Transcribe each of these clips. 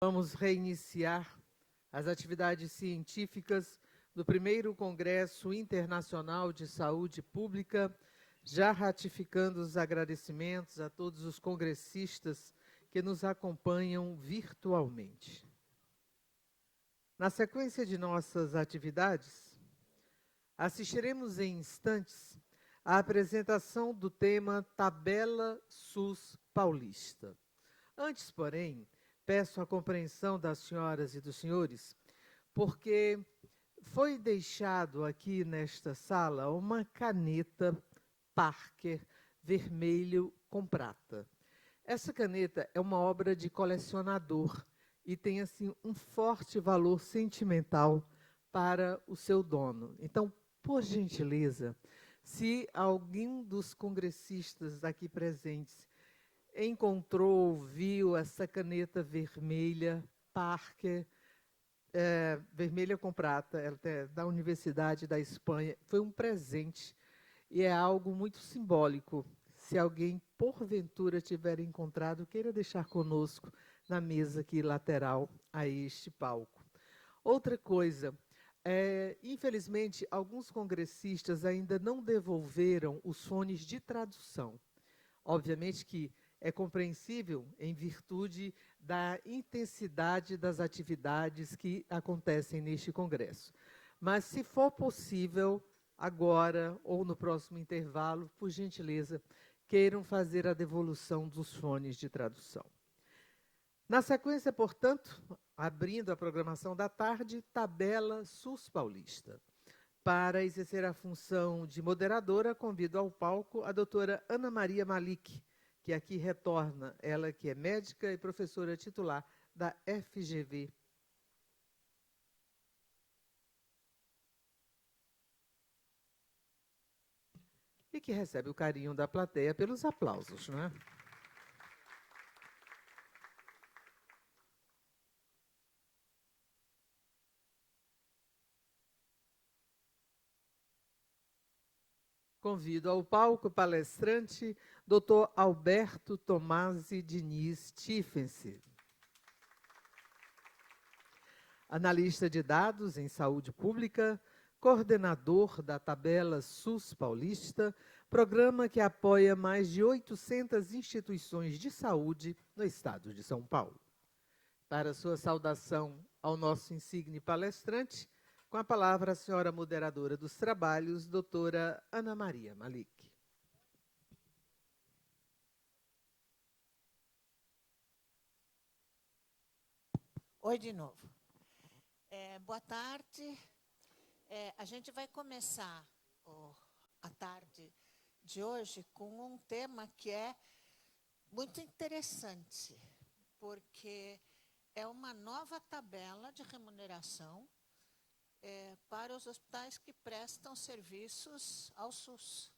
Vamos reiniciar as atividades científicas do primeiro Congresso Internacional de Saúde Pública, já ratificando os agradecimentos a todos os congressistas que nos acompanham virtualmente. Na sequência de nossas atividades, assistiremos em instantes à apresentação do tema Tabela SUS Paulista. Antes, porém, peço a compreensão das senhoras e dos senhores, porque foi deixado aqui nesta sala uma caneta Parker vermelho com prata. Essa caneta é uma obra de colecionador e tem assim um forte valor sentimental para o seu dono. Então, por gentileza, se alguém dos congressistas aqui presentes encontrou, viu essa caneta vermelha, Parker, vermelha com prata, ela é da Universidade da Espanha, foi um presente e é algo muito simbólico. Se alguém, porventura, tiver encontrado, queira deixar conosco na mesa aqui lateral a este palco. Outra coisa, infelizmente, alguns congressistas ainda não devolveram os fones de tradução. Obviamente que é compreensível em virtude da intensidade das atividades que acontecem neste congresso. Mas, se for possível, agora ou no próximo intervalo, por gentileza, queiram fazer a devolução dos fones de tradução. Na sequência, portanto, abrindo a programação da tarde, Tabela SUS Paulista. Para exercer a função de moderadora, convido ao palco a doutora Ana Maria Malik, que aqui retorna, ela que é médica e professora titular da FGV. E que recebe o carinho da plateia pelos aplausos, não é? Convido ao palco o palestrante, Dr. Alberto Tomasi Diniz Tiefense, analista de dados em saúde pública, coordenador da Tabela SUS Paulista, programa que apoia mais de 800 instituições de saúde no estado de São Paulo. Para sua saudação ao nosso insigne palestrante, com a palavra a senhora moderadora dos trabalhos, doutora Ana Maria Malik. Oi de novo. Boa tarde. A gente vai começar a tarde de hoje com um tema que é muito interessante, porque é uma nova tabela de remuneração para os hospitais que prestam serviços ao SUS.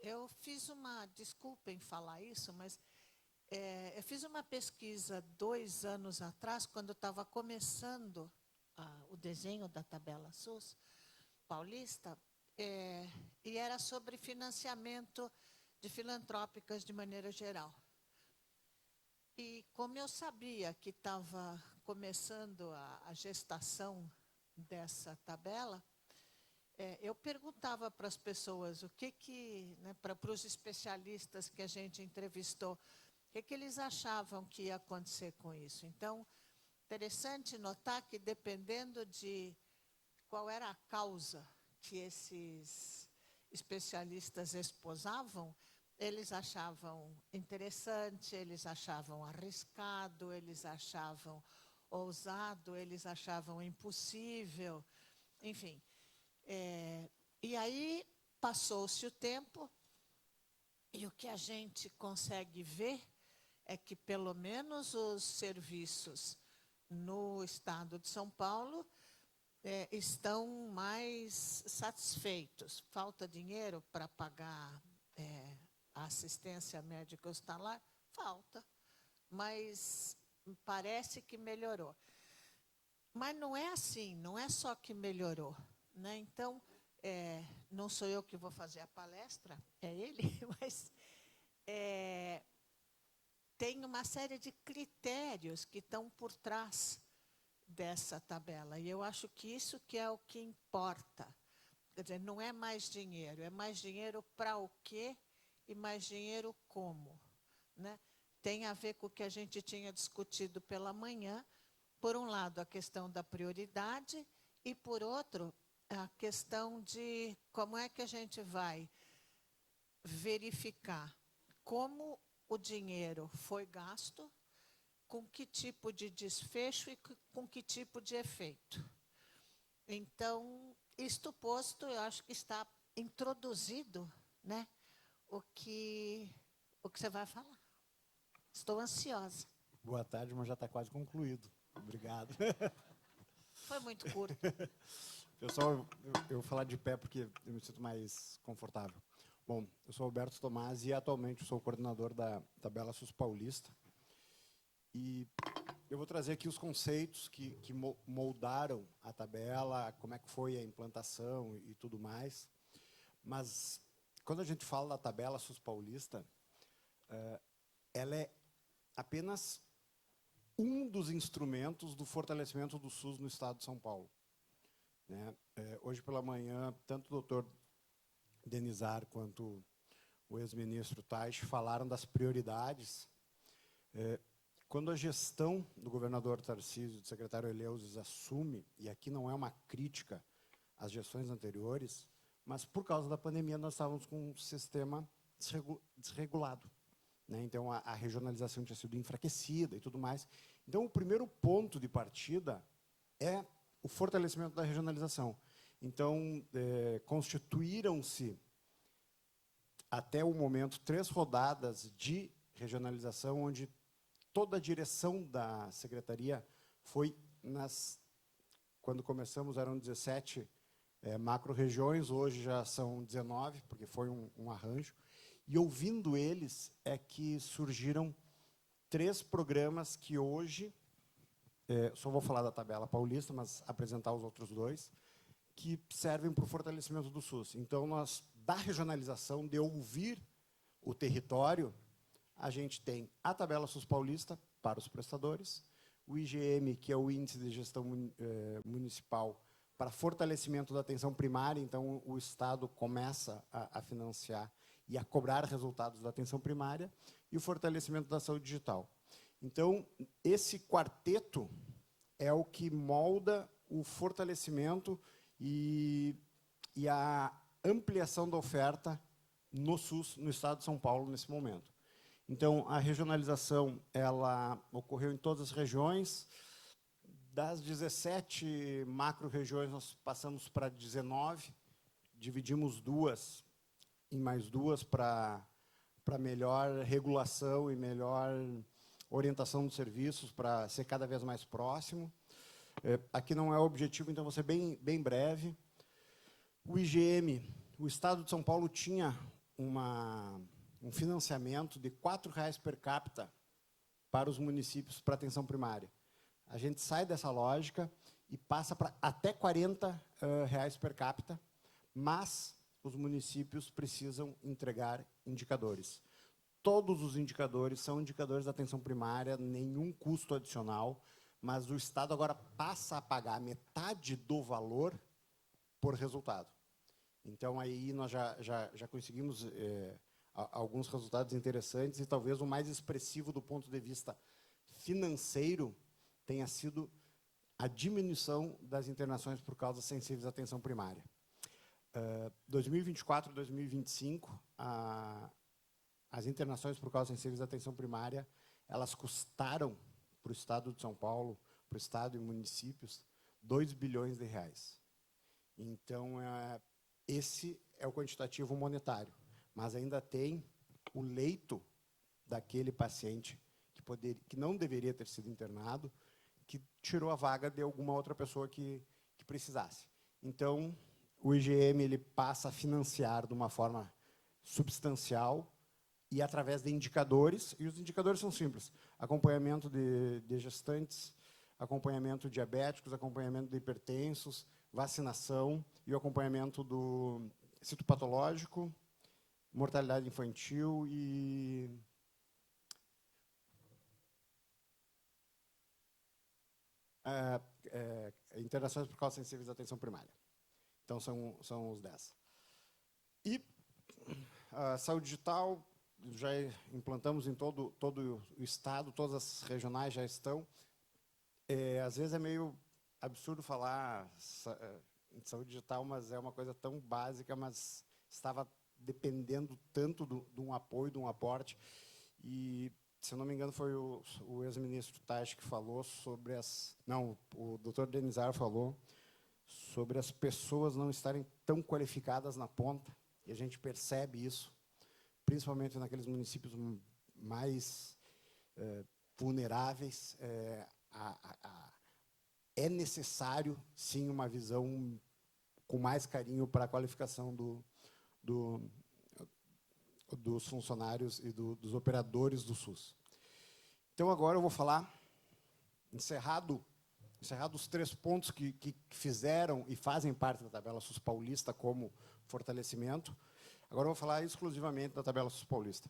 Eu fiz desculpem falar isso, mas eu fiz uma pesquisa 2 anos atrás, quando estava começando o desenho da tabela SUS paulista, e era sobre financiamento de filantrópicas de maneira geral. E como eu sabia que estava começando a gestação dessa tabela, eu perguntava para as pessoas para os especialistas que a gente entrevistou, o que eles achavam que ia acontecer com isso. Então, interessante notar que, dependendo de qual era a causa que esses especialistas esposavam, eles achavam interessante, eles achavam arriscado, eles achavam ousado, eles achavam impossível, enfim. E aí passou-se o tempo, e o que a gente consegue ver é que, pelo menos, os serviços no estado de São Paulo estão mais satisfeitos. Falta dinheiro para pagar a assistência médica hospitalar? Falta, mas parece que melhorou. Mas não é assim, não é só que melhorou, né? Então, não sou eu que vou fazer a palestra, é ele, mas tem uma série de critérios que estão por trás dessa tabela. E eu acho que isso que é o que importa. Quer dizer, não é mais dinheiro, é mais dinheiro para o quê e mais dinheiro como, né? Tem a ver com o que a gente tinha discutido pela manhã. Por um lado, a questão da prioridade e, por outro, a questão de como é que a gente vai verificar como o dinheiro foi gasto, com que tipo de desfecho e com que tipo de efeito. Então, isto posto, eu acho que está introduzido, né, o que você vai falar. Estou ansiosa. Boa tarde, mas já está quase concluído. Obrigado. Foi muito curto. Pessoal, eu vou falar de pé porque eu me sinto mais confortável. Bom, eu sou Alberto Tomás e atualmente sou o coordenador da Tabela SUS Paulista. E eu vou trazer aqui os conceitos que moldaram a tabela, como é que foi a implantação e tudo mais. Mas, quando a gente fala da Tabela SUS Paulista, ela é apenas um dos instrumentos do fortalecimento do SUS no estado de São Paulo. Né? Hoje pela manhã, tanto o doutor Denizar quanto o ex-ministro Taixe falaram das prioridades. Quando a gestão do governador Tarcísio, do secretário Eleusis, assume, e aqui não é uma crítica às gestões anteriores, mas por causa da pandemia nós estávamos com um sistema desregulado. Né? Então, a regionalização tinha sido enfraquecida e tudo mais. Então, o primeiro ponto de partida é o fortalecimento da regionalização. Então, constituíram-se, até o momento, 3 rodadas de regionalização, onde toda a direção da secretaria foi quando começamos, eram 17 macro-regiões, hoje já são 19, porque foi um arranjo. E, ouvindo eles, é que surgiram 3 programas que hoje, só vou falar da tabela paulista, mas apresentar os outros 2, que servem para o fortalecimento do SUS. Então, da regionalização, de ouvir o território, a gente tem a tabela SUS Paulista para os prestadores, o IGM, que é o Índice de Gestão Municipal, para fortalecimento da atenção primária. Então, o Estado começa a financiar e a cobrar resultados da atenção primária, e o fortalecimento da saúde digital. Então, esse quarteto é o que molda o fortalecimento e a ampliação da oferta no SUS, no estado de São Paulo, nesse momento. Então, a regionalização ela ocorreu em todas as regiões. Das 17 macro-regiões, nós passamos para 19, dividimos 2 em mais 2 para melhor regulação e melhor orientação dos serviços, para ser cada vez mais próximo. Aqui não é o objetivo, então vou ser bem breve. O IGM, o Estado de São Paulo tinha um financiamento de R$ 4,00 per capita para os municípios para atenção primária. A gente sai dessa lógica e passa para até R$ 40,00 per capita, mas os municípios precisam entregar indicadores. Todos os indicadores são indicadores da atenção primária, nenhum custo adicional, mas o Estado agora passa a pagar metade do valor por resultado. Então, aí nós já conseguimos alguns resultados interessantes, e talvez o mais expressivo do ponto de vista financeiro tenha sido a diminuição das internações por causas sensíveis à atenção primária. 2024 e 2025, as internações por causas sensíveis à atenção primária, elas custaram para o Estado de São Paulo, para o Estado e municípios, R$ 2 bilhões. Então, esse é o quantitativo monetário, mas ainda tem o leito daquele paciente que não deveria ter sido internado, que tirou a vaga de alguma outra pessoa que precisasse. Então, o IGM ele passa a financiar de uma forma substancial e através de indicadores, e os indicadores são simples: acompanhamento de gestantes, acompanhamento de diabéticos, acompanhamento de hipertensos, vacinação e o acompanhamento do citopatológico, mortalidade infantil e internações por causas sensíveis da atenção primária. Então, são os 10. E a saúde digital, já implantamos em todo o Estado, todas as regionais já estão. Às vezes é meio absurdo falar em saúde digital, mas é uma coisa tão básica, mas estava dependendo tanto de um apoio, de um aporte. E, se eu não me engano, foi o ex-ministro Taish que falou sobre as... Não, o doutor Denizar falou sobre as pessoas não estarem tão qualificadas na ponta, e a gente percebe isso, principalmente naqueles municípios mais vulneráveis. É necessário, sim, uma visão com mais carinho para a qualificação dos funcionários e dos operadores do SUS. Então, agora eu vou falar, encerrado os 3 pontos que fizeram e fazem parte da tabela SUS paulista como fortalecimento, agora eu vou falar exclusivamente da tabela SUS paulista.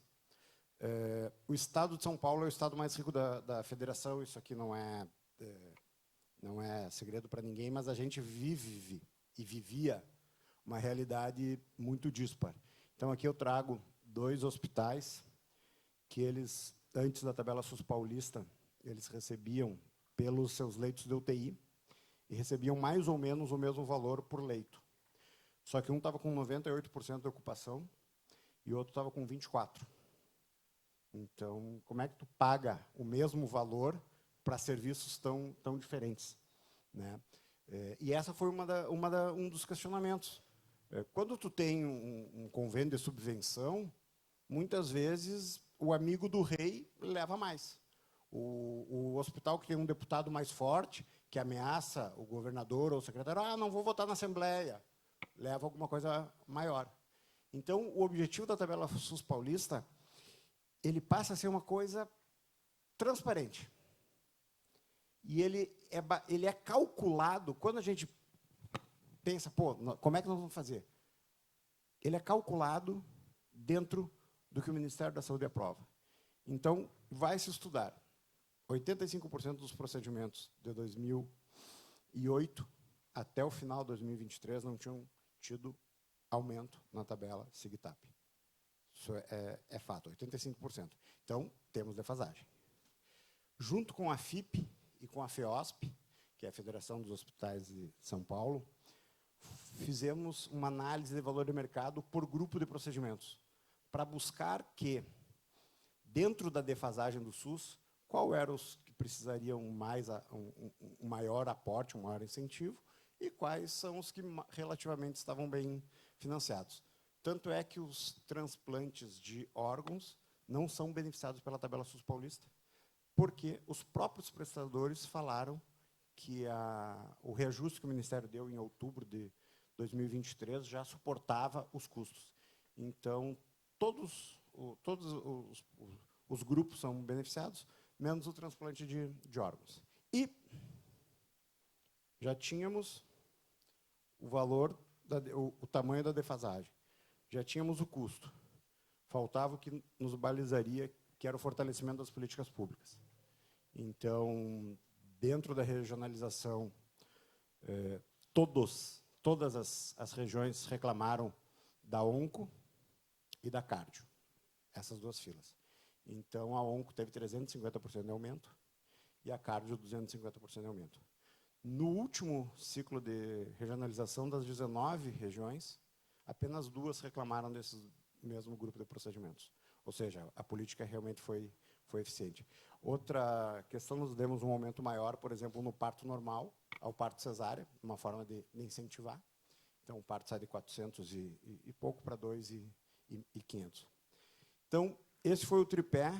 O Estado de São Paulo é o estado mais rico da federação, isso aqui não é segredo para ninguém, mas a gente vive e vivia uma realidade muito dispar. Então, aqui eu trago 2 hospitais que eles, antes da tabela SUS paulista, eles recebiam pelos seus leitos de UTI e recebiam mais ou menos o mesmo valor por leito. Só que um estava com 98% de ocupação e o outro estava com 24%. Então, como é que tu paga o mesmo valor para serviços tão diferentes, né? E essa foi um dos questionamentos. Quando tu tem um convênio de subvenção, muitas vezes o amigo do rei leva mais. O hospital que tem um deputado mais forte, que ameaça o governador ou o secretário, não vou votar na Assembleia, leva alguma coisa maior. Então, o objetivo da tabela SUS paulista, ele passa a ser uma coisa transparente. E ele é calculado, quando a gente pensa, como é que nós vamos fazer? Ele é calculado dentro do que o Ministério da Saúde aprova. Então, vai se estudar. 85% dos procedimentos de 2008 até o final de 2023 não tinham tido aumento na tabela SIGTAP. Isso é fato, 85%. Então, temos defasagem. Junto com a FIP e com a FEOSP, que é a Federação dos Hospitais de São Paulo, fizemos uma análise de valor de mercado por grupo de procedimentos, para buscar que, dentro da defasagem do SUS, qual eram os que precisariam um maior aporte, um maior incentivo, e quais são os que relativamente estavam bem financiados. Tanto é que os transplantes de órgãos não são beneficiados pela tabela SUS paulista, porque os próprios prestadores falaram que o reajuste que o Ministério deu em outubro de 2023 já suportava os custos. Então, todos os grupos são beneficiados, menos o transplante de órgãos. E já tínhamos o valor, o tamanho da defasagem. Já tínhamos o custo. Faltava o que nos balizaria, que era o fortalecimento das políticas públicas. Então, dentro da regionalização, todas as regiões reclamaram da ONCO e da Cardio, essas 2 filas. Então, a ONCO teve 350% de aumento e a Cardio 250% de aumento. No último ciclo de regionalização das 19 regiões, apenas 2 reclamaram desse mesmo grupo de procedimentos. Ou seja, a política realmente foi eficiente. Outra questão, nós demos um aumento maior, por exemplo, no parto normal, ao parto cesárea, uma forma de incentivar. Então, o parto sai de 400 e pouco para 2.500. Então, esse foi o tripé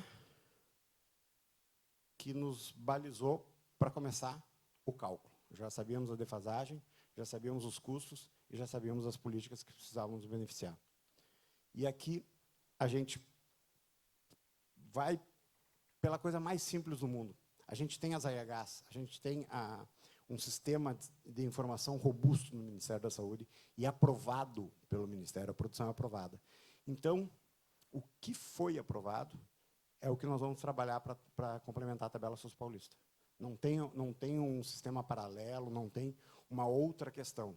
que nos balizou para começar o cálculo. Já sabíamos a defasagem, já sabíamos os custos e já sabíamos as políticas que precisávamos beneficiar. E aqui a gente vai pela coisa mais simples do mundo. A gente tem as AIHs, a gente tem um sistema de informação robusto no Ministério da Saúde e aprovado pelo Ministério, a produção é aprovada. Então, o que foi aprovado é o que nós vamos trabalhar para complementar a tabela SUS paulista. Não tem um sistema paralelo, não tem uma outra questão.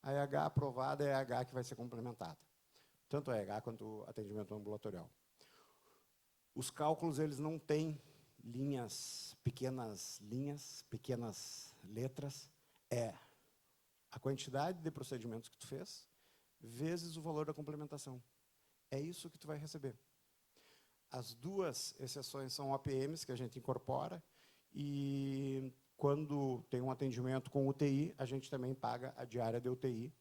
A EH aprovada é a EH que vai ser complementada. Tanto a EH quanto o atendimento ambulatorial. Os cálculos, eles não têm pequenas letras. É a quantidade de procedimentos que tu fez, vezes o valor da complementação. É isso que tu vai receber. As duas exceções são OPMs, que a gente incorpora, e quando tem um atendimento com UTI, a gente também paga a diária de UTI,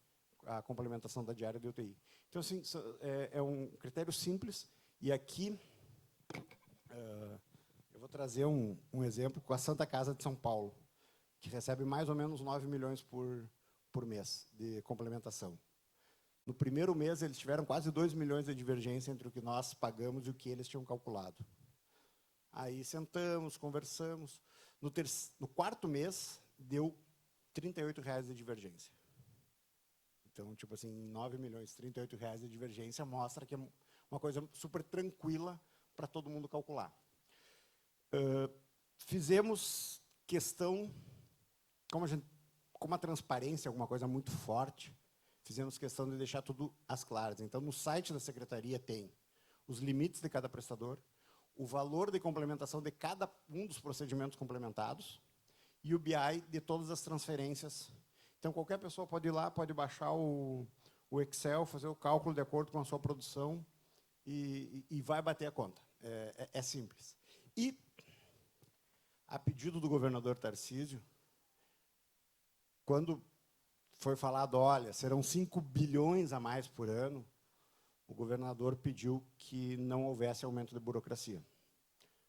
a complementação da diária de UTI. Então, assim, é um critério simples, e aqui eu vou trazer um exemplo com a Santa Casa de São Paulo, que recebe mais ou menos 9 milhões por mês de complementação. No primeiro mês, eles tiveram quase 2 milhões de divergência entre o que nós pagamos e o que eles tinham calculado. Aí sentamos, conversamos. No quarto mês, deu R$ 38,00 de divergência. Então, tipo assim, 9 milhões, R$ 38,00 de divergência mostra que é uma coisa super tranquila para todo mundo calcular. Fizemos questão, como a transparência é alguma coisa muito forte, fizemos questão de deixar tudo às claras. Então, no site da Secretaria tem os limites de cada prestador, o valor de complementação de cada um dos procedimentos complementados e o BI de todas as transferências. Então, qualquer pessoa pode ir lá, pode baixar o Excel, fazer o cálculo de acordo com a sua produção e vai bater a conta. É simples. E, a pedido do governador Tarcísio, quando foi falado, olha, serão 5 bilhões a mais por ano, o governador pediu que não houvesse aumento de burocracia.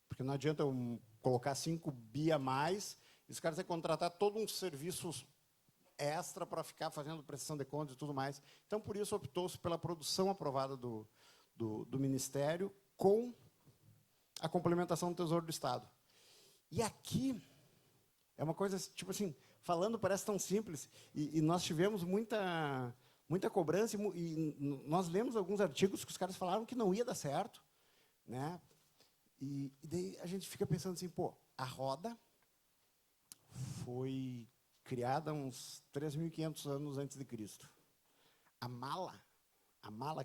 Porque não adianta eu colocar 5 bi a mais e os caras têm que contratar todo um serviço extra para ficar fazendo prestação de contas e tudo mais. Então, por isso, optou-se pela produção aprovada do Ministério com a complementação do Tesouro do Estado. E aqui é uma coisa, tipo assim, falando parece tão simples, e nós tivemos muita cobrança, e nós lemos alguns artigos que os caras falaram que não ia dar certo, né? E daí a gente fica pensando assim, pô, a roda foi criada uns 3.500 anos antes de Cristo. A mala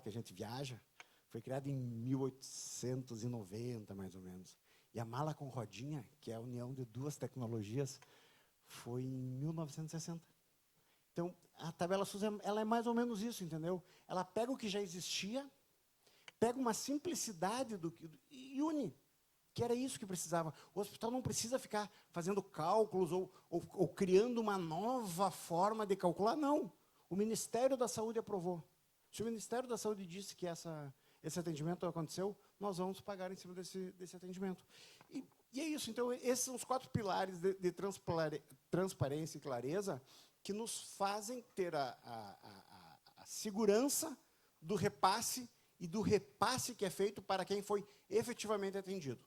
que a gente viaja, foi criada em 1890, mais ou menos. E a mala com rodinha, que é a união de duas tecnologias, foi em 1960. Então, a tabela SUS ela é mais ou menos isso, entendeu? Ela pega o que já existia, pega uma simplicidade e une, que era isso que precisava. O hospital não precisa ficar fazendo cálculos ou criando uma nova forma de calcular, não. O Ministério da Saúde aprovou. Se o Ministério da Saúde disse que esse atendimento aconteceu, nós vamos pagar em cima desse atendimento. E é isso. Então, esses são os 4 pilares de transparência e clareza que nos fazem ter a segurança do repasse e do repasse que é feito para quem foi efetivamente atendido.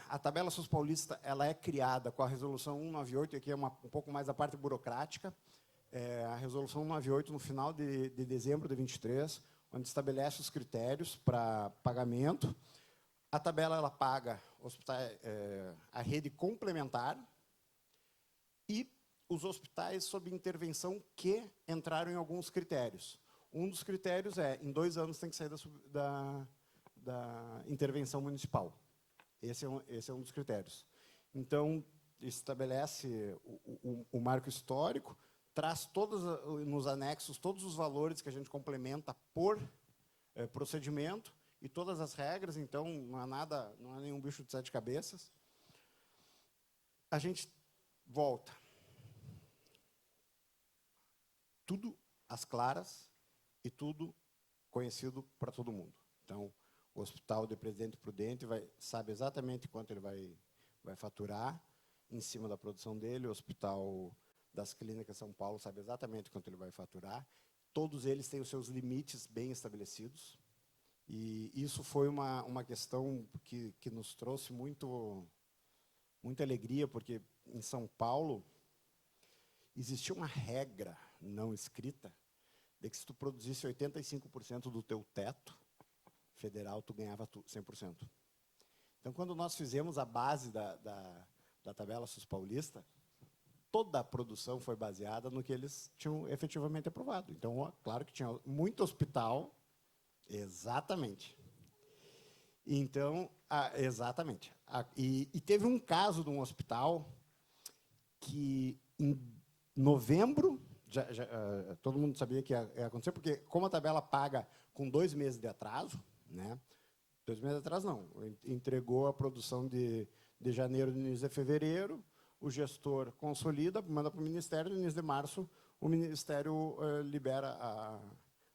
A tabela SUS paulista ela é criada com a resolução 198, aqui é um pouco mais a parte burocrática, a resolução 198 no final de dezembro de 23, onde estabelece os critérios para pagamento. A tabela ela paga a rede complementar e os hospitais sob intervenção que entraram em alguns critérios. Um dos critérios em 2 anos tem que sair da intervenção municipal. Esse é um dos critérios. Então, estabelece o marco histórico, traz nos anexos todos os valores que a gente complementa por procedimento e todas as regras, então não há nenhum bicho de 7 cabeças. A gente volta. Tudo às claras e tudo conhecido para todo mundo. Então, o Hospital de Presidente Prudente sabe exatamente quanto ele vai faturar em cima da produção dele, o Hospital das Clínicas São Paulo sabe exatamente quanto ele vai faturar, todos eles têm os seus limites bem estabelecidos, e isso foi uma questão que nos trouxe muita alegria, porque em São Paulo existia uma regra não escrita de que se tu produzisse 85% do teu teto federal, tu ganhava 100%. Então, Então, quando nós fizemos a base da tabela SUS paulista, toda a produção foi baseada no que eles tinham efetivamente aprovado. Então, claro que tinha muito hospital, exatamente. Então, exatamente. E teve um caso de um hospital que, em novembro, todo mundo sabia que ia acontecer, porque, como a tabela paga com 2 meses de atraso, né, 2 meses de atraso não, entregou a produção de janeiro, início de fevereiro, o gestor consolida, manda para o Ministério, no início de março, o Ministério libera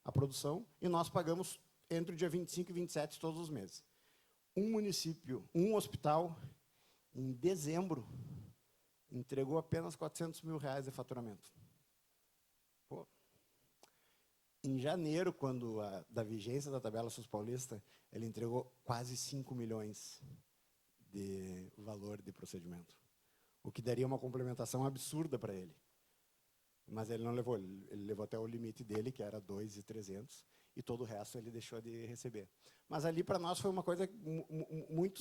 a produção, e nós pagamos entre o dia 25 e 27 todos os meses. Um município, um hospital, em dezembro, entregou apenas R$400 mil de faturamento. Pô. Em janeiro, quando da vigência da tabela SUS paulista, ele entregou quase 5 milhões de valor de procedimento, o que daria uma complementação absurda para ele. Mas ele não levou, ele levou até o limite dele, que era 2.300, e todo o resto ele deixou de receber. Mas ali, para nós, foi uma coisa muito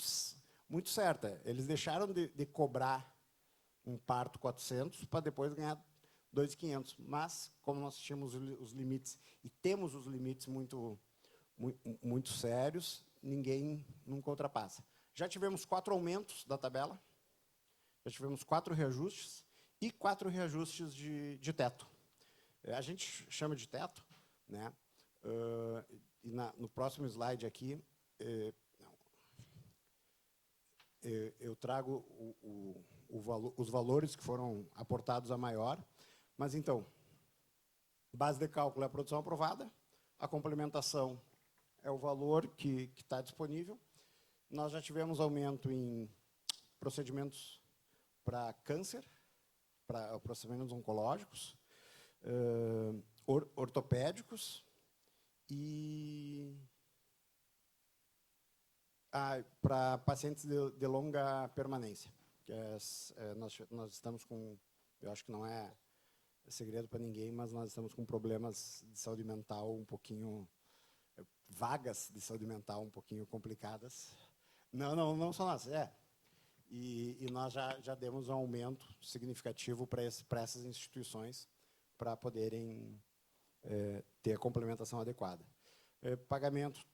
certa. Eles deixaram de cobrar um parto 400 para depois ganhar 2.500. Mas, como nós tínhamos os limites, e temos os limites muito sérios, ninguém nunca ultrapassa. Já tivemos 4 aumentos da tabela, já tivemos 4 reajustes e 4 reajustes de teto. A gente chama de teto, né? E no próximo slide aqui, eu trago os valores que foram aportados a maior. Mas, então, base de cálculo é a produção aprovada, a complementação é o valor que está disponível. Nós já tivemos aumento em procedimentos para câncer, para procedimentos oncológicos, ortopédicos e para pacientes de longa permanência. Nós estamos com, eu acho que não é segredo para ninguém, mas nós estamos com problemas de saúde mental um pouquinho, vagas de saúde mental um pouquinho complicadas. Não só nós, E nós já demos um aumento significativo para essas instituições para poderem ter a complementação adequada. Pagamento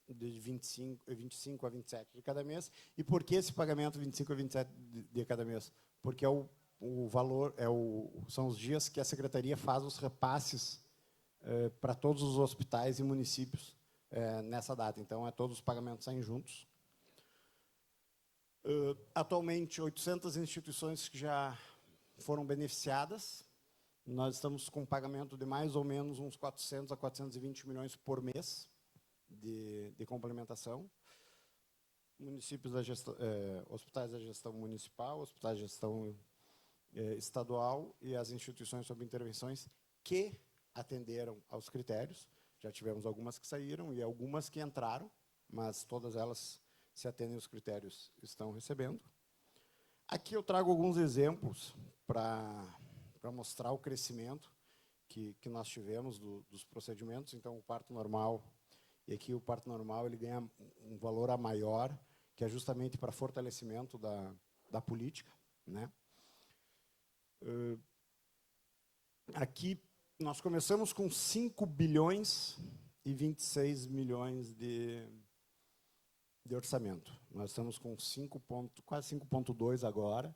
de 25 a 27 de cada mês. E por que esse pagamento 25 a 27 de cada mês? Porque o valor são os dias que a Secretaria faz os repasses para todos os hospitais e municípios nessa data. Então, todos os pagamentos saem juntos. Atualmente, 800 instituições que já foram beneficiadas. Nós estamos com um pagamento de mais ou menos uns 400 a 420 milhões por mês de complementação. Municípios da gestão, hospitais da gestão municipal, hospitais da gestão estadual e as instituições sob intervenções que atenderam aos critérios. Já tivemos algumas que saíram e algumas que entraram, mas todas elas se atendem aos critérios, estão recebendo. Aqui eu trago alguns exemplos para mostrar o crescimento que nós tivemos dos procedimentos. Então, o parto normal, e aqui o parto normal ele ganha um valor a maior, que é justamente para fortalecimento da política, né? Aqui nós começamos com 5 bilhões e 26 milhões de orçamento. Nós estamos com quase 5,2 agora,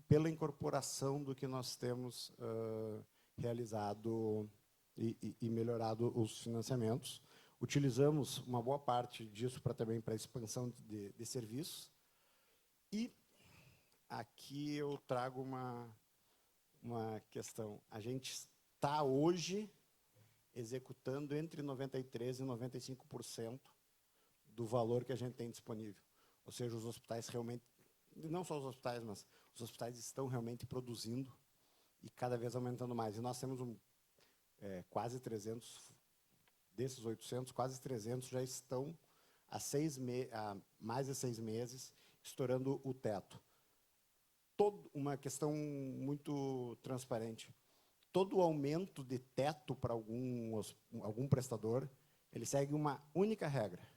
pela incorporação do que nós temos realizado e melhorado os financiamentos. Utilizamos uma boa parte disso também para a expansão de serviços. E aqui eu trago uma questão. A gente está hoje executando entre 93% e 95% do valor que a gente tem disponível. Ou seja, os hospitais realmente, não só os hospitais, mas os hospitais estão realmente produzindo e cada vez aumentando mais. E nós temos quase 300, desses 800, quase 300 já estão há mais de 6 meses estourando o teto. Uma questão muito transparente. Todo aumento de teto para algum prestador, ele segue uma única regra.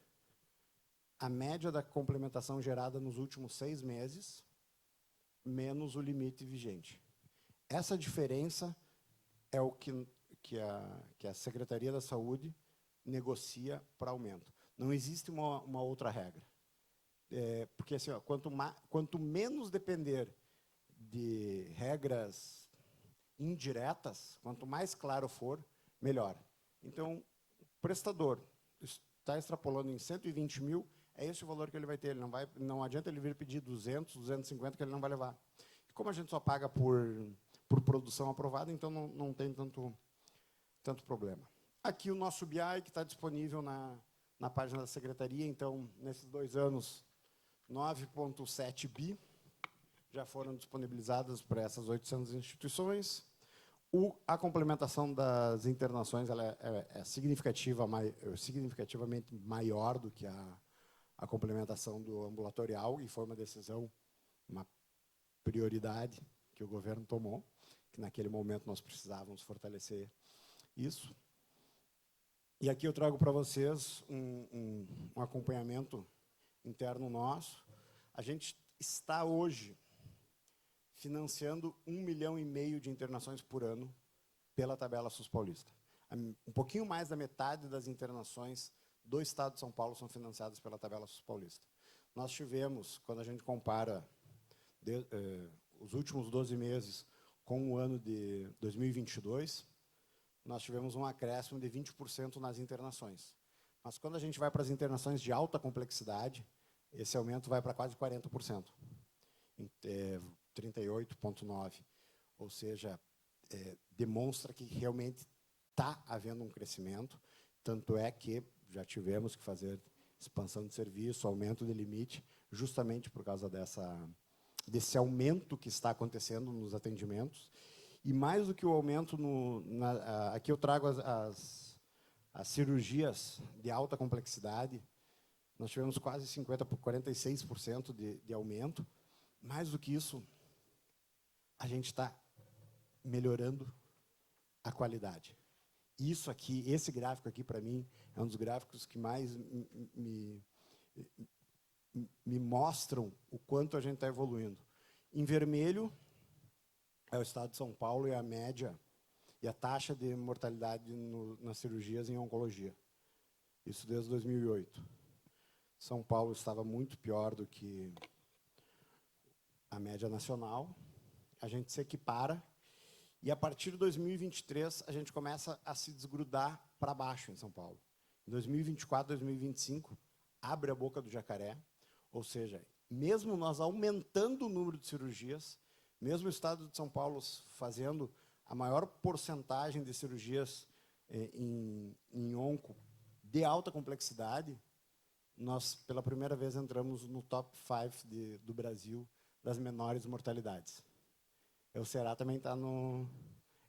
a média da complementação gerada nos últimos 6 meses, menos o limite vigente. Essa diferença é o que a Secretaria da Saúde negocia para aumento. Não existe uma outra regra. Porque, assim, ó, quanto menos depender de regras indiretas, quanto mais claro for, melhor. Então, o prestador está extrapolando em 120 mil, é esse o valor que ele vai ter. Ele não adianta ele vir pedir 200, 250, que ele não vai levar. E como a gente só paga por produção aprovada, então não tem tanto problema. Aqui o nosso BI, que está disponível na página da Secretaria. Então, nesses 2 anos, 9,7 bi já foram disponibilizadas para essas 800 instituições. A complementação das internações ela é significativamente maior do que a complementação do ambulatorial, e foi uma decisão, uma prioridade que o governo tomou, que naquele momento nós precisávamos fortalecer isso. E aqui eu trago para vocês um acompanhamento interno nosso. A gente está hoje financiando 1,5 milhão de internações por ano pela tabela SUS Paulista. Um pouquinho mais da metade das internações do Estado de São Paulo são financiadas pela tabela SUS Paulista. Nós tivemos, quando a gente compara os últimos 12 meses com o ano de 2022, nós tivemos um acréscimo de 20% nas internações. Mas quando a gente vai para as internações de alta complexidade, esse aumento vai para quase 40%. 38,9%. Ou seja, demonstra que realmente está havendo um crescimento, tanto é que já tivemos que fazer expansão de serviço, aumento de limite, justamente por causa desse aumento que está acontecendo nos atendimentos. E mais do que o aumento, aqui eu trago as cirurgias de alta complexidade, nós tivemos quase 46% de aumento. Mais do que isso, a gente está melhorando a qualidade. Isso aqui, esse gráfico aqui, para mim, é um dos gráficos que mais me mostram o quanto a gente está evoluindo. Em vermelho, é o Estado de São Paulo e a média e a taxa de mortalidade nas cirurgias em oncologia. Isso desde 2008. São Paulo estava muito pior do que a média nacional. A gente se equipara e, a partir de 2023, a gente começa a se desgrudar para baixo em São Paulo. Em 2024, 2025, abre a boca do jacaré, ou seja, mesmo nós aumentando o número de cirurgias, mesmo o Estado de São Paulo fazendo a maior porcentagem de cirurgias em onco de alta complexidade, nós, pela primeira vez, entramos no top 5 do Brasil das menores mortalidades. O Ceará também está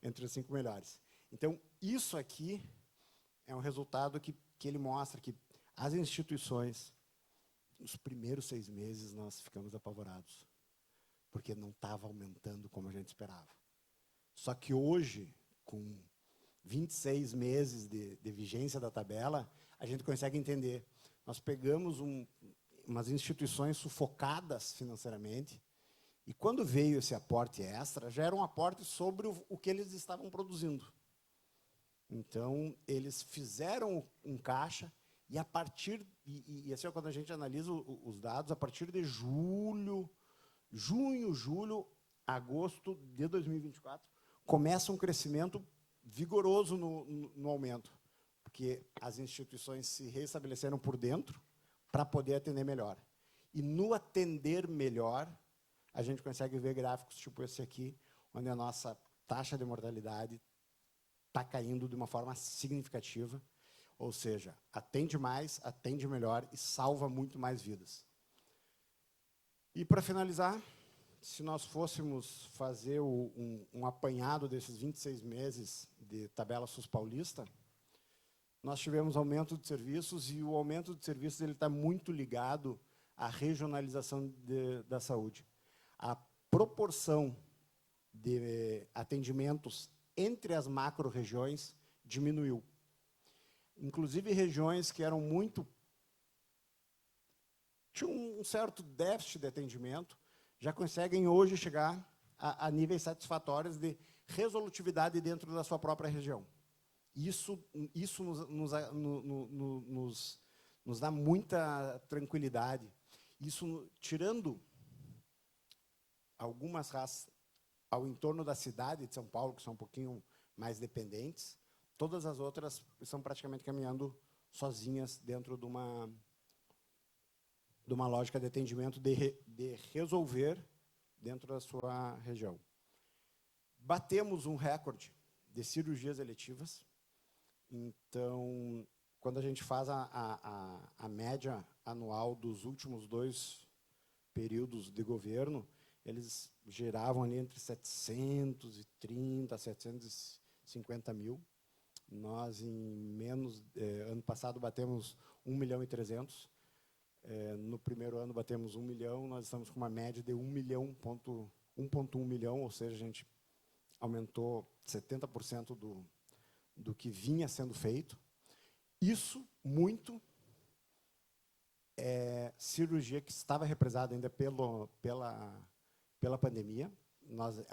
entre os 5 melhores. Então, isso aqui é um resultado que ele mostra que as instituições, nos primeiros 6 meses, nós ficamos apavorados, porque não estava aumentando como a gente esperava. Só que hoje, com 26 meses de vigência da tabela, a gente consegue entender. Nós pegamos umas instituições sufocadas financeiramente, e quando veio esse aporte extra, já era um aporte sobre o que eles estavam produzindo. Então, eles fizeram um caixa, e a partir, assim, quando a gente analisa os dados, a partir de junho, julho, agosto de 2024, começa um crescimento vigoroso no aumento, porque as instituições se restabeleceram por dentro para poder atender melhor. E no atender melhor, a gente consegue ver gráficos tipo esse aqui, onde a nossa taxa de mortalidade está caindo de uma forma significativa, ou seja, atende mais, atende melhor e salva muito mais vidas. E, para finalizar, se nós fôssemos fazer um apanhado desses 26 meses de tabela SUS Paulista, nós tivemos aumento de serviços, e o aumento de serviços está muito ligado à regionalização da saúde. A proporção de atendimentos entre as macro-regiões diminuiu. Inclusive, regiões que eram muito tinham um certo déficit de atendimento, já conseguem hoje chegar a níveis satisfatórios de resolutividade dentro da sua própria região. Isso nos dá muita tranquilidade. Isso, tirando algumas raças ao entorno da cidade de São Paulo, que são um pouquinho mais dependentes, todas as outras estão praticamente caminhando sozinhas dentro de uma lógica de atendimento, de resolver dentro da sua região. Batemos um recorde de cirurgias eletivas. Então, quando a gente faz a média anual dos últimos 2 períodos de governo, eles geravam ali entre 730 a 750 mil. Nós, ano passado, batemos 1.300.000. No primeiro ano, batemos 1 milhão. Nós estamos com uma média de 1,1 milhão, ou seja, a gente aumentou 70% do que vinha sendo feito. Isso, muito, cirurgia que estava represada ainda pela pandemia. Nós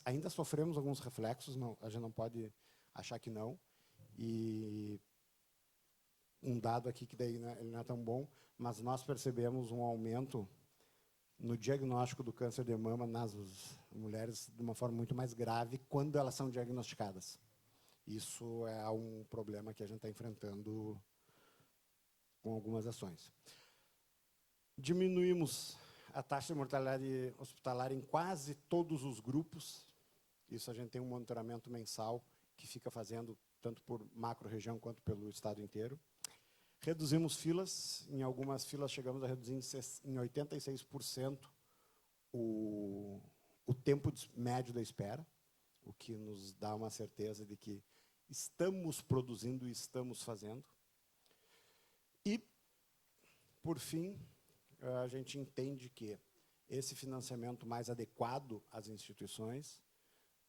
ainda sofremos alguns reflexos, a gente não pode achar que não. E um dado aqui que daí ele não é tão bom, mas nós percebemos um aumento no diagnóstico do câncer de mama nas mulheres de uma forma muito mais grave quando elas são diagnosticadas. Isso é um problema que a gente está enfrentando com algumas ações. Diminuímos a taxa de mortalidade hospitalar em quase todos os grupos. Isso a gente tem um monitoramento mensal que fica fazendo tanto por macro-região quanto pelo estado inteiro. Reduzimos filas. Em algumas filas chegamos a reduzir em 86% o tempo médio da espera, o que nos dá uma certeza de que estamos produzindo e estamos fazendo. E, por fim, a gente entende que esse financiamento mais adequado às instituições,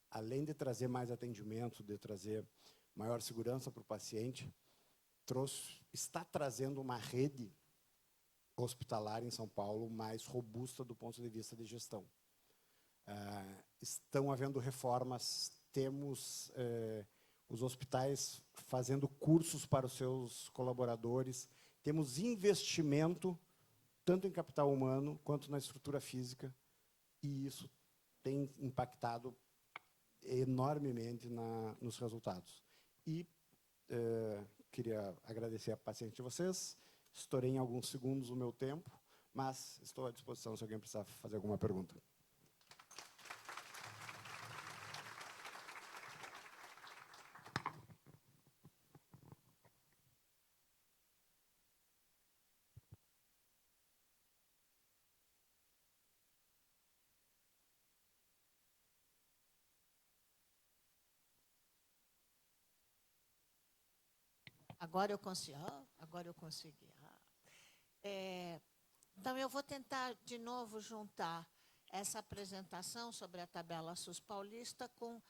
além de trazer mais atendimento, de trazer maior segurança para o paciente, está trazendo uma rede hospitalar em São Paulo mais robusta do ponto de vista de gestão. Estão havendo reformas, temos os hospitais fazendo cursos para os seus colaboradores, temos investimento tanto em capital humano quanto na estrutura física, e isso tem impactado enormemente nos resultados. E queria agradecer a paciência de vocês. Estourei em alguns segundos o meu tempo, mas estou à disposição se alguém precisar fazer alguma pergunta. Agora eu consegui. Então, eu vou tentar, de novo, juntar essa apresentação sobre a tabela SUS paulista com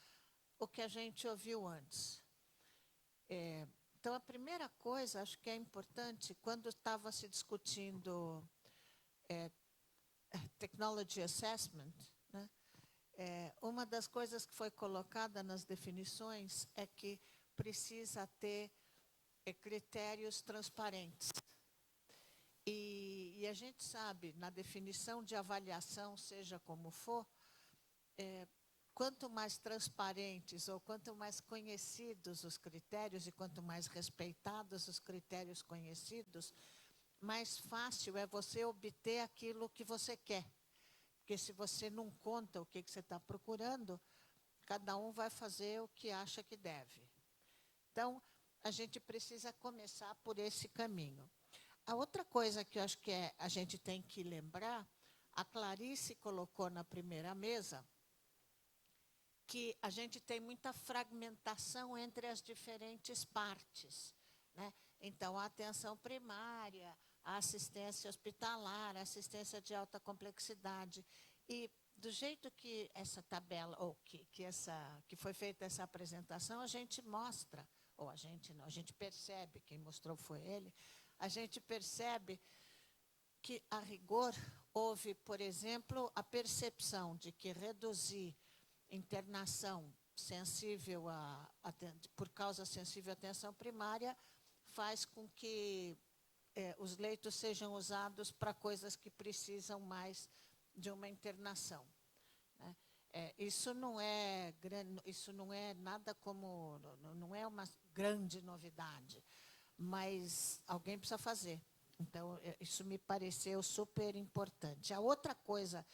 o que a gente ouviu antes. Então, a primeira coisa, acho que é importante, quando estava se discutindo Technology Assessment, né, uma das coisas que foi colocada nas definições é que precisa ter critérios transparentes. E a gente sabe, na definição de avaliação, seja como for, quanto mais transparentes ou quanto mais conhecidos os critérios e quanto mais respeitados os critérios conhecidos, mais fácil é você obter aquilo que você quer. Porque se você não conta o que você está procurando, cada um vai fazer o que acha que deve. Então, a gente precisa começar por esse caminho. A outra coisa que eu acho que a gente tem que lembrar, a Clarice colocou na primeira mesa, que a gente tem muita fragmentação entre as diferentes partes, né? Então, a atenção primária, a assistência hospitalar, a assistência de alta complexidade. E, do jeito que essa tabela, ou que foi feita essa apresentação, a gente mostra, ou a gente não, a gente percebe, quem mostrou foi ele, a gente percebe que, a rigor, houve, por exemplo, a percepção de que reduzir internação sensível por causa sensível à atenção primária faz com que os leitos sejam usados para coisas que precisam mais de uma internação, né? Isso não é nada como, não é uma grande novidade, mas alguém precisa fazer. Então, isso me pareceu super importante. A outra coisa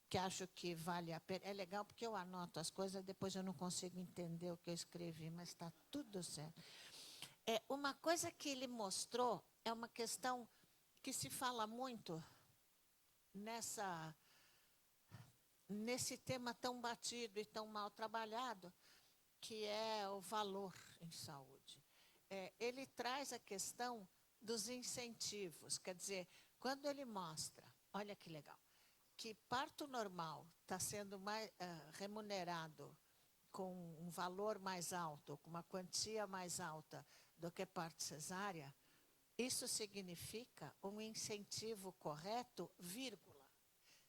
que acho que vale a pena, é legal porque eu anoto as coisas, depois eu não consigo entender o que eu escrevi, mas está tudo certo. Uma coisa que ele mostrou é uma questão que se fala muito nesse tema tão batido e tão mal trabalhado, que é o valor em saúde. Ele traz a questão dos incentivos, quer dizer, quando ele mostra, olha que legal, que parto normal está sendo mais remunerado com um valor mais alto, com uma quantia mais alta do que parto cesárea, isso significa um incentivo correto, vírgula.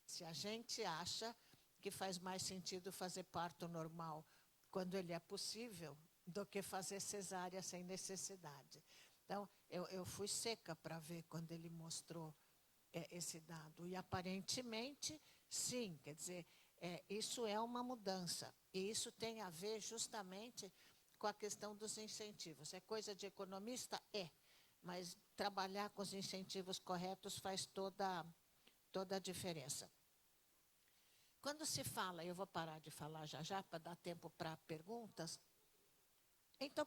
Se a gente acha que faz mais sentido fazer parto normal quando ele é possível, do que fazer cesárea sem necessidade. Então, eu fui seca para ver quando ele mostrou esse dado. E, aparentemente, sim, quer dizer, isso é uma mudança. E isso tem a ver justamente com a questão dos incentivos. É coisa de economista? Mas trabalhar com os incentivos corretos faz toda a diferença. Quando se fala, eu vou parar de falar já para dar tempo para perguntas. Então,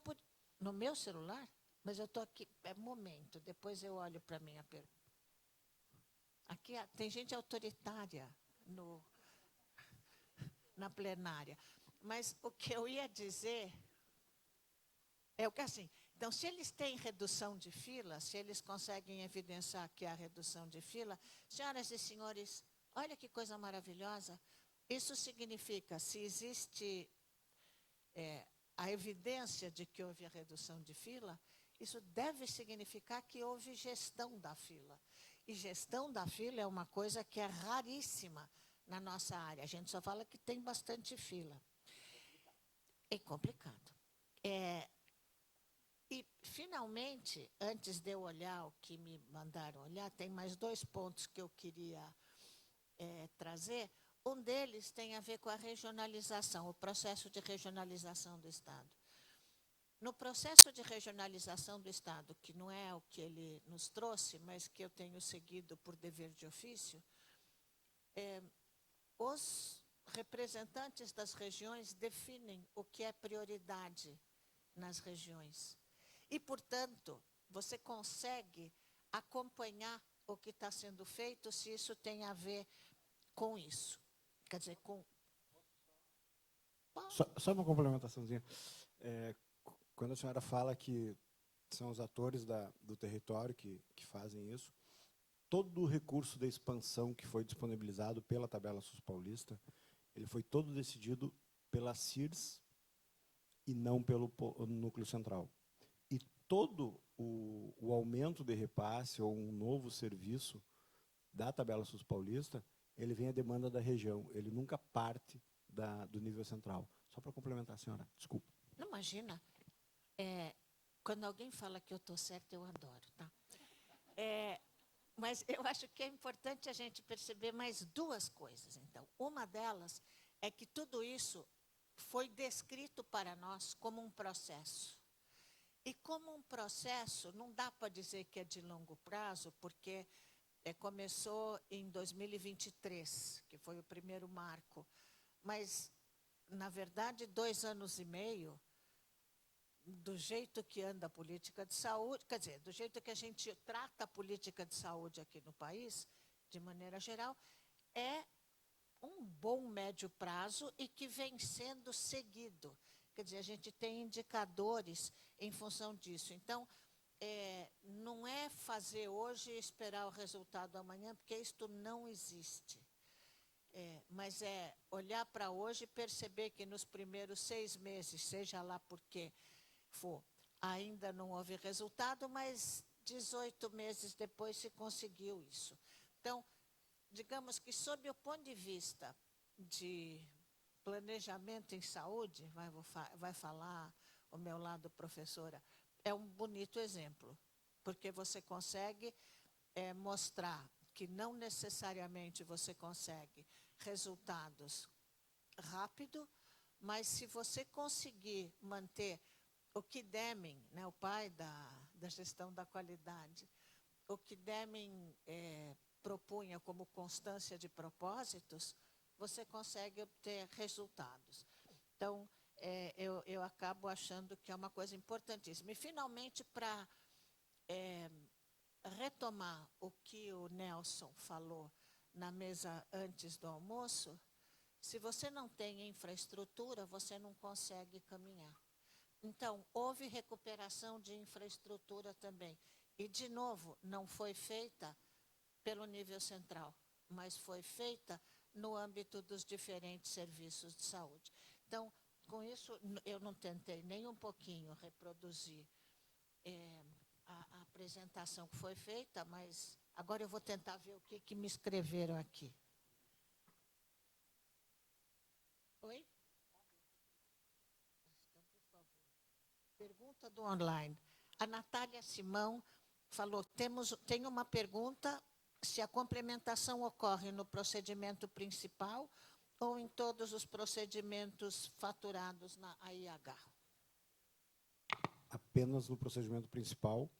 no meu celular, mas eu estou aqui, momento, depois eu olho para a minha pergunta. Aqui tem gente autoritária na plenária. Mas o que eu ia dizer é o que assim, então, se eles têm redução de fila, se eles conseguem evidenciar que há redução de fila, senhoras e senhores, olha que coisa maravilhosa, isso significa, se existe a evidência de que houve a redução de fila, isso deve significar que houve gestão da fila. E gestão da fila é uma coisa que é raríssima na nossa área. A gente só fala que tem bastante fila. É complicado. E, finalmente, antes de eu olhar o que me mandaram olhar, tem mais 2 pontos que eu queria trazer. Um deles tem a ver com a regionalização, o processo de regionalização do Estado. No processo de regionalização do Estado, que não é o que ele nos trouxe, mas que eu tenho seguido por dever de ofício, os representantes das regiões definem o que é prioridade nas regiões. E, portanto, você consegue acompanhar o que está sendo feito, se isso tem a ver com isso. Quer dizer, com... Só uma complementaçãozinha. Quando a senhora fala que são os atores do território que fazem isso, todo o recurso da expansão que foi disponibilizado pela tabela SUS paulista, ele foi todo decidido pela CIRS e não pelo núcleo central. E todo o aumento de repasse ou um novo serviço da tabela SUS paulista, ele vem à demanda da região, ele nunca parte do nível central. Só para complementar, senhora, desculpa. Não, imagina. Quando alguém fala que eu estou certa, eu adoro, tá? Mas eu acho que é importante a gente perceber mais 2 coisas. Então, uma delas é que tudo isso foi descrito para nós como um processo. E como um processo, não dá para dizer que é de longo prazo, porque começou em 2023, que foi o primeiro marco. Mas, na verdade, 2 anos e meio, do jeito que anda a política de saúde, quer dizer, do jeito que a gente trata a política de saúde aqui no país, de maneira geral, é um bom médio prazo e que vem sendo seguido. Quer dizer, a gente tem indicadores em função disso. Então, não é fazer hoje e esperar o resultado amanhã, porque isto não existe. Mas é olhar para hoje e perceber que nos primeiros 6 meses, seja lá por que for, ainda não houve resultado, mas 18 meses depois se conseguiu isso. Então, digamos que, sob o ponto de vista de planejamento em saúde, vai falar o meu lado professora, é um bonito exemplo, porque você consegue mostrar que não necessariamente você consegue resultados rápido, mas se você conseguir manter o que Deming, né, o pai da gestão da qualidade, o que Deming propunha como constância de propósitos, você consegue obter resultados. Então, eu acabo achando que é uma coisa importantíssima. E, finalmente, para retomar o que o Nelson falou na mesa antes do almoço, se você não tem infraestrutura, você não consegue caminhar. Então, houve recuperação de infraestrutura também. E, de novo, não foi feita pelo nível central, mas foi feita no âmbito dos diferentes serviços de saúde. Então, com isso, eu não tentei nem um pouquinho reproduzir a apresentação que foi feita, mas agora eu vou tentar ver o que me escreveram aqui. Oi? Pergunta do online. A Natália Simão falou, tem uma pergunta, se a complementação ocorre no procedimento principal ou em todos os procedimentos faturados na AIH? Apenas no procedimento principal,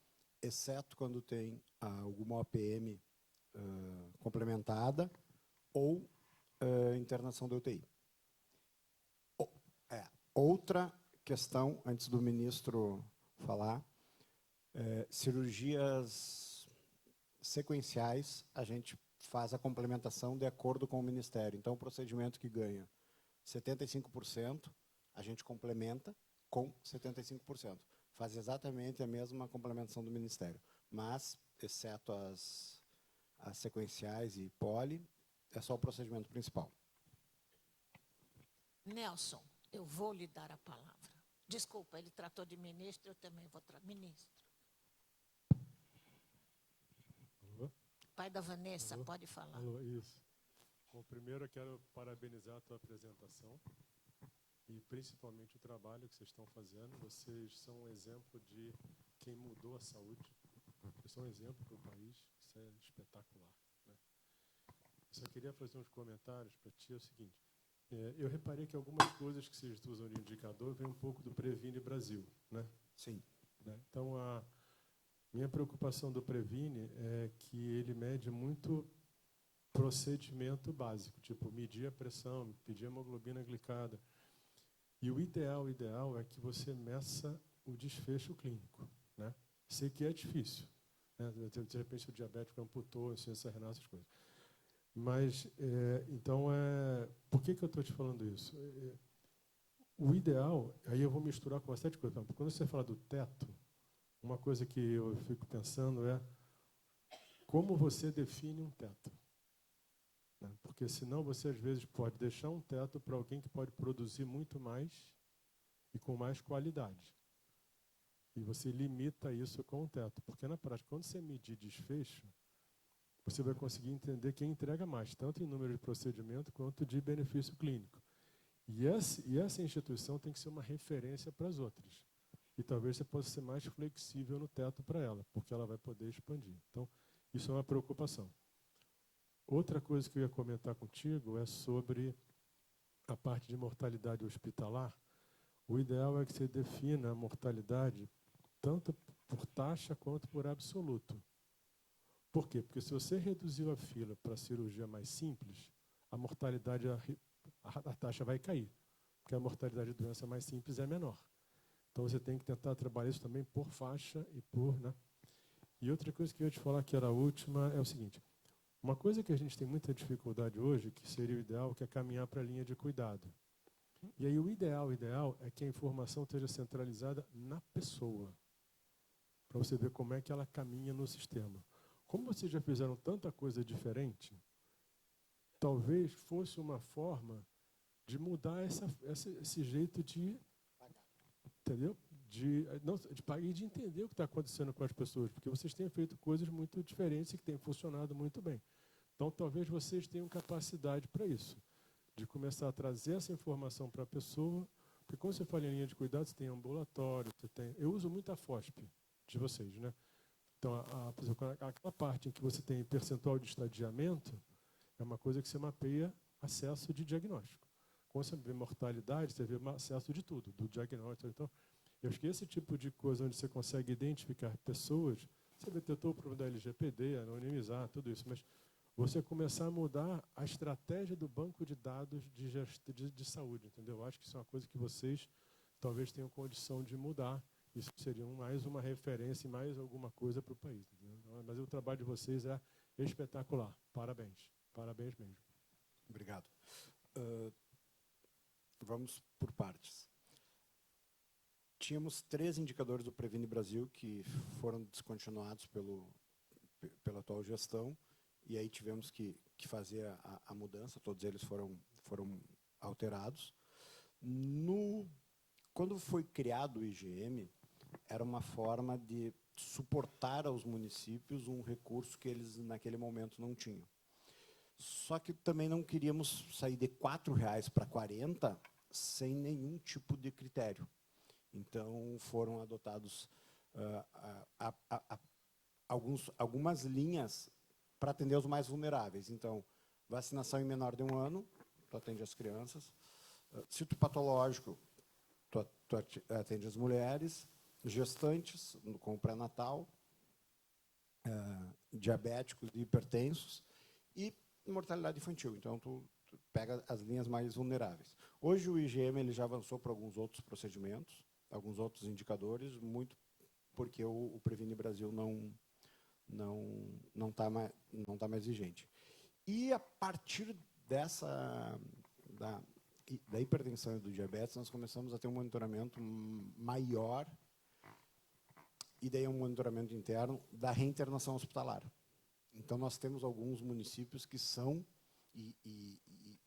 exceto quando tem alguma OPM complementada ou internação da UTI. Outra questão, antes do ministro falar, cirurgias sequenciais, a gente faz a complementação de acordo com o Ministério. Então, o procedimento que ganha 75%, a gente complementa com 75%. Faz exatamente a mesma complementação do Ministério. Mas, exceto as sequenciais e poli, é só o procedimento principal. Nelson, eu vou lhe dar a palavra. Desculpa, ele tratou de ministro, eu também vou tratar. Ministro. Alô? Pai da Vanessa, Alô? pode falar. Alô, isso. Bom, primeiro eu quero parabenizar a tua apresentação e principalmente o trabalho que vocês estão fazendo. Vocês são um exemplo de quem mudou a saúde. Vocês são um exemplo para o país. Isso é espetacular, né? Eu só queria fazer uns comentários para ti. É o seguinte, eu reparei que algumas coisas que vocês usam de indicador vêm um pouco do Previne Brasil, né? Sim. Né? Então, a minha preocupação do Previne é que ele mede muito procedimento básico, tipo medir a pressão, pedir a hemoglobina glicada. E o ideal é que você meça o desfecho clínico, né? Sei que é difícil, né? De repente o diabético amputou, insuficiência renal, essas coisas. Mas, então, por que eu estou te falando isso? O ideal, aí eu vou misturar com uma série de coisas. Quando você fala do teto, uma coisa que eu fico pensando é como você define um teto. Né? Porque senão você, às vezes, pode deixar um teto para alguém que pode produzir muito mais e com mais qualidade. E você limita isso com o teto. Porque, na prática, quando você medir desfecho, você vai conseguir entender quem entrega mais, tanto em número de procedimento quanto de benefício clínico. E essa instituição tem que ser uma referência para as outras. E talvez você possa ser mais flexível no teto para ela, porque ela vai poder expandir. Então, isso é uma preocupação. Outra coisa que eu ia comentar contigo é sobre a parte de mortalidade hospitalar. O ideal é que você defina a mortalidade tanto por taxa quanto por absoluto. Por quê? Porque se você reduziu a fila para a cirurgia mais simples, a mortalidade, a taxa vai cair, porque a mortalidade de doença mais simples é menor. Então, você tem que tentar trabalhar isso também por faixa e por... Né? E outra coisa que eu ia te falar, que era a última, é o seguinte. Uma coisa que a gente tem muita dificuldade hoje, que seria o ideal, que é caminhar para a linha de cuidado. E aí o ideal é que a informação esteja centralizada na pessoa, para você ver como é que ela caminha no sistema. Como vocês já fizeram tanta coisa diferente, talvez fosse uma forma de mudar esse jeito de, entendeu? De pagar e de entender o que está acontecendo com as pessoas, porque vocês têm feito coisas muito diferentes e que têm funcionado muito bem. Então, talvez vocês tenham capacidade para isso, de começar a trazer essa informação para a pessoa, porque quando você fala em linha de cuidado, você tem ambulatório, você tem... Eu uso muito a FOSP de vocês, né? Então, por exemplo, aquela parte em que você tem percentual de estadiamento, é uma coisa que você mapeia acesso de diagnóstico. Quando você vê mortalidade, você vê acesso de tudo, do diagnóstico. Então, eu acho que esse tipo de coisa onde você consegue identificar pessoas, você detectou o problema da LGPD, anonimizar, tudo isso, mas você começar a mudar a estratégia do banco de dados de saúde, entendeu? Eu acho que isso é uma coisa que vocês talvez tenham condição de mudar. Isso seria mais uma referência e mais alguma coisa para o país. Entendeu? Mas o trabalho de vocês é espetacular. Parabéns. Parabéns mesmo. Obrigado. Vamos por partes. Tínhamos 3 indicadores do Previne Brasil que foram descontinuados pela atual gestão, e aí tivemos que fazer a mudança, todos eles foram alterados. Quando foi criado o IGM, era uma forma de suportar aos municípios um recurso que eles, naquele momento, não tinham. Só que também não queríamos sair de R$ 4,00 para 40 sem nenhum tipo de critério. Então, foram adotados algumas linhas para atender os mais vulneráveis. Então, vacinação em menor de 1 ano, tu atende as crianças. Citopatológico, tu atende as mulheres. Gestantes, com o pré-natal. Diabéticos e hipertensos. E mortalidade infantil. Então, tu pega as linhas mais vulneráveis. Hoje, o IGM ele já avançou para alguns outros procedimentos, alguns outros indicadores, muito porque o Previne Brasil não tá mais vigente. E, a partir da hipertensão e do diabetes, nós começamos a ter um monitoramento maior, e daí um monitoramento interno da reinternação hospitalar. Então, nós temos alguns municípios que são, e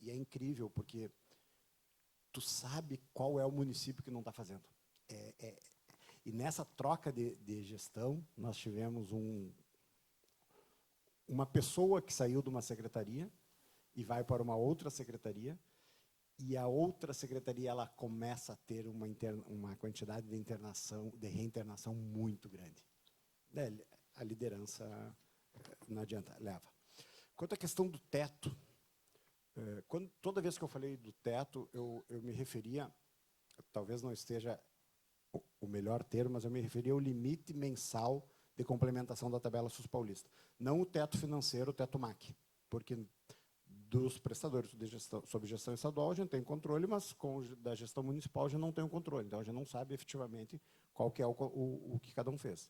é incrível, porque tu sabe qual é o município que não está fazendo. E nessa troca de gestão, nós tivemos uma pessoa que saiu de uma secretaria e vai para uma outra secretaria, e a outra secretaria ela começa a ter uma quantidade de reinternação muito grande. A liderança, não adianta, leva. Quanto à questão do teto, toda vez que eu falei do teto, eu me referia, talvez não esteja o melhor termo, mas eu me referia ao limite mensal de complementação da tabela SUS paulista. Não o teto financeiro, o teto MAC, porque dos prestadores de gestão, sob gestão estadual, a gente tem controle, mas da gestão municipal a gente não tem o controle. Então, a gente não sabe efetivamente qual que é o que cada um fez.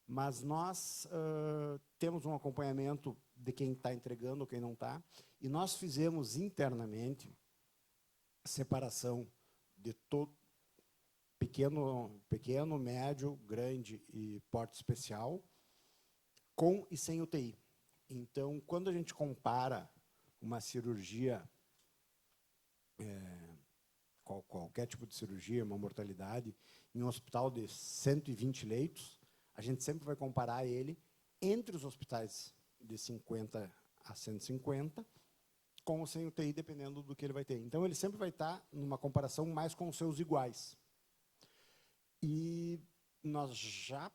Mas nós temos um acompanhamento de quem está entregando, quem não está, e nós fizemos internamente separação de todo pequeno, médio, grande e porte especial, com e sem UTI. Então, quando a gente compara uma cirurgia, qualquer tipo de cirurgia, uma mortalidade, em um hospital de 120 leitos, a gente sempre vai comparar ele entre os hospitais de 50 a 150, com ou sem UTI, dependendo do que ele vai ter. Então, ele sempre vai estar numa comparação mais com os seus iguais. E nós já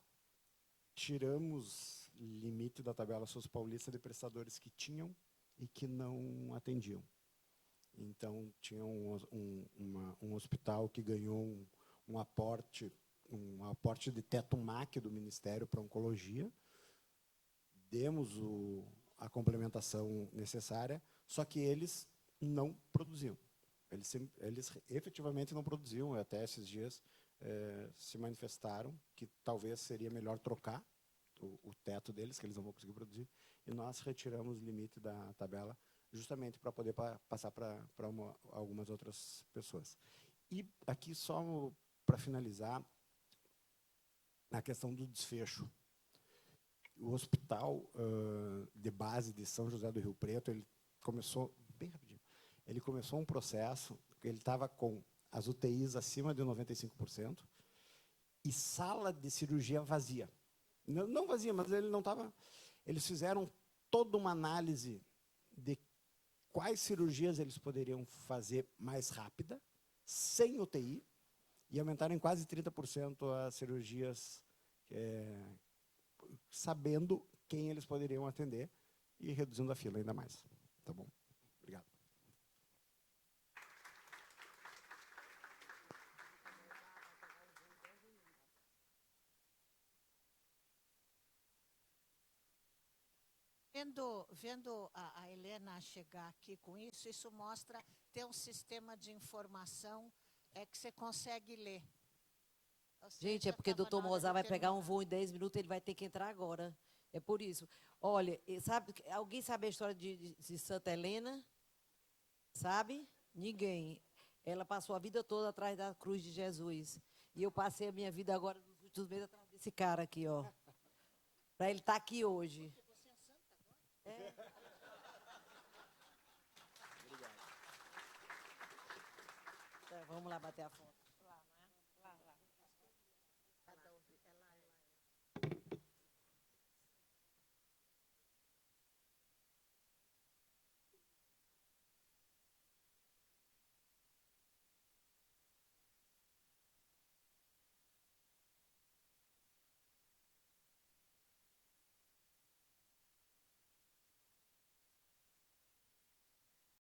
tiramos limite da tabela SUS paulista de prestadores que tinham e que não atendiam. Então, tinha um hospital que ganhou um aporte de teto MAC do Ministério para Oncologia, demos a complementação necessária, só que eles não produziam. Eles efetivamente não produziam, até esses dias se manifestaram que talvez seria melhor trocar o teto deles, que eles não vão conseguir produzir, e nós retiramos o limite da tabela justamente para poder passar para algumas outras pessoas. E aqui, só para finalizar, a questão do desfecho. O hospital de base de São José do Rio Preto, ele começou, bem rapidinho, ele começou um processo, ele estava com as UTIs acima de 95% e sala de cirurgia vazia. Não vazia, mas ele não estava... Eles fizeram toda uma análise de quais cirurgias eles poderiam fazer mais rápida, sem UTI, e aumentaram em quase 30% as cirurgias, sabendo quem eles poderiam atender e reduzindo a fila ainda mais. Tá bom? Obrigado. Vendo a Helena chegar aqui com isso mostra ter um sistema de informação que você consegue ler. Ou Gente, seja, é porque o tava doutor na hora de Mozart vai pegar um terminar. voo em 10 minutos, ele vai ter que entrar agora. É por isso. Olha, sabe, alguém sabe a história de Santa Helena? Sabe? Ninguém. Ela passou a vida toda atrás da cruz de Jesus. E eu passei a minha vida agora, nos últimos meses, atrás desse cara aqui, ó. Para ele estar aqui hoje. É. Tá, vamos lá bater a foto.